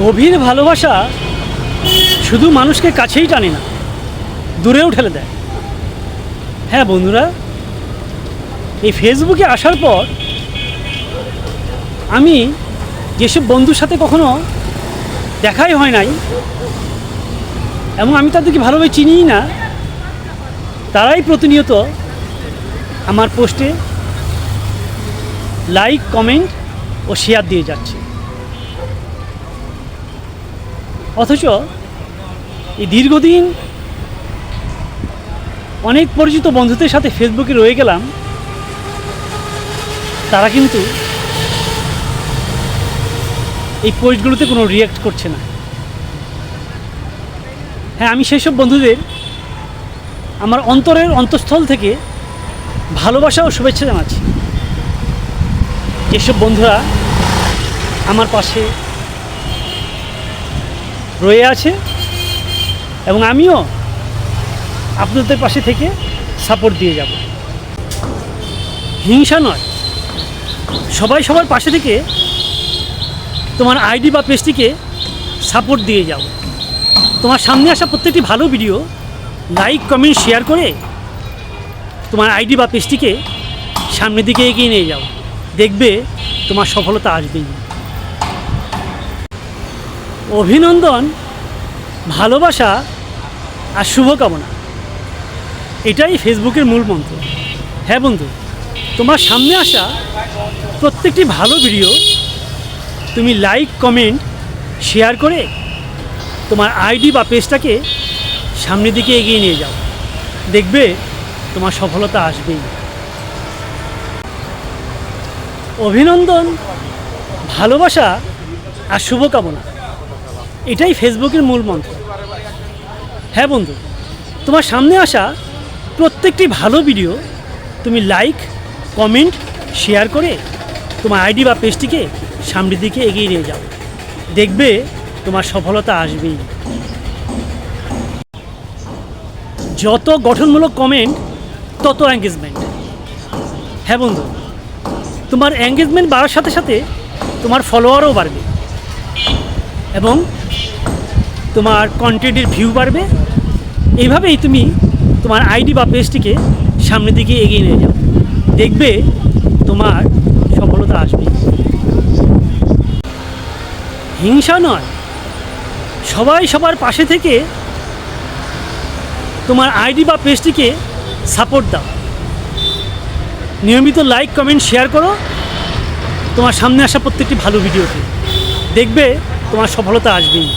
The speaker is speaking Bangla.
গভীর ভালোবাসা শুধু মানুষকে কাছেই টানে না, দূরেও ঠেলে দেয়। হ্যাঁ বন্ধুরা, এই ফেসবুকে আসার পর আমি যেসব বন্ধুর সাথে কখনো দেখাই হয় নাই এবং আমি তাদেরকে ভালোভাবে চিনিই না, তারাই প্রতিনিয়ত আমার পোস্টে লাইক, কমেন্ট ও শেয়ার দিয়ে যাচ্ছে। অথচ এই দীর্ঘদিন অনেক পরিচিত বন্ধুদের সাথে ফেসবুকে রয়ে গেলাম, তারা কিন্তু এই পোস্টগুলোতে কোনো রিয়্যাক্ট করছে না। হ্যাঁ, আমি সেই সব বন্ধুদের আমার অন্তরের অন্তঃস্থল থেকে ভালোবাসা ও শুভেচ্ছা জানাচ্ছি। যেসব বন্ধুরা আমার পাশে রয়ে আছে এবং আমিও আপনাদের পাশে থেকে সাপোর্ট দিয়ে যাব। হিংসা নয়, সবাই সবার পাশে থেকে তোমার আইডি বা পেজটিকে সাপোর্ট দিয়ে যাও। তোমার সামনে আসা প্রত্যেকটি ভালো ভিডিও লাইক, কমেন্ট, শেয়ার করে তোমার আইডি বা পেজটিকে সামনের দিকে এগিয়ে নিয়ে যাও। দেখবে তোমার সফলতা আসবেই। অভিনন্দন, ভালোবাসা আর শুভকামনা, এটাই ফেসবুকের মূল মন্ত্র। হ্যাঁ বন্ধু, তোমার সামনে আসা প্রত্যেকটি ভালো ভিডিও তুমি লাইক, কমেন্ট, শেয়ার করে তোমার আইডি বা পেজটাকে সামনের দিকে এগিয়ে নিয়ে যাও। দেখবে তোমার সফলতা আসবেই। অভিনন্দন, ভালোবাসা আর শুভকামনা, এটাই ফেসবুকের মূল মন্ত্র। হ্যাঁ বন্ধু, তোমার সামনে আসা প্রত্যেকটি ভালো ভিডিও তুমি লাইক, কমেন্ট, শেয়ার করে তোমার আইডি বা পেজটিকে সামনের দিকে এগিয়ে নিয়ে যাও। দেখবে তোমার সফলতা আসবেই। যত গঠনমূলক কমেন্ট তত এঙ্গেজমেন্ট। হ্যাঁ বন্ধু, তোমার এঙ্গেজমেন্ট বাড়ার সাথে সাথে তোমার ফলোয়ারও বাড়বে এবং তোমার কন্টেন্টের ভিউ বাড়বে। এইভাবেই তুমি তোমার আইডি বা পেজটিকে সামনের দিকে এগিয়ে নিয়ে যাও। দেখবে তোমার সফলতা আসবে। হিংসা নয়, সবাই সবার পাশে থেকে তোমার আইডি বা পেজটিকে সাপোর্ট দাও। নিয়মিত লাইক, কমেন্ট, শেয়ার করো তোমার সামনে আসা প্রত্যেকটি ভালো ভিডিওতে। দেখবে তোমার সফলতা আসবেই।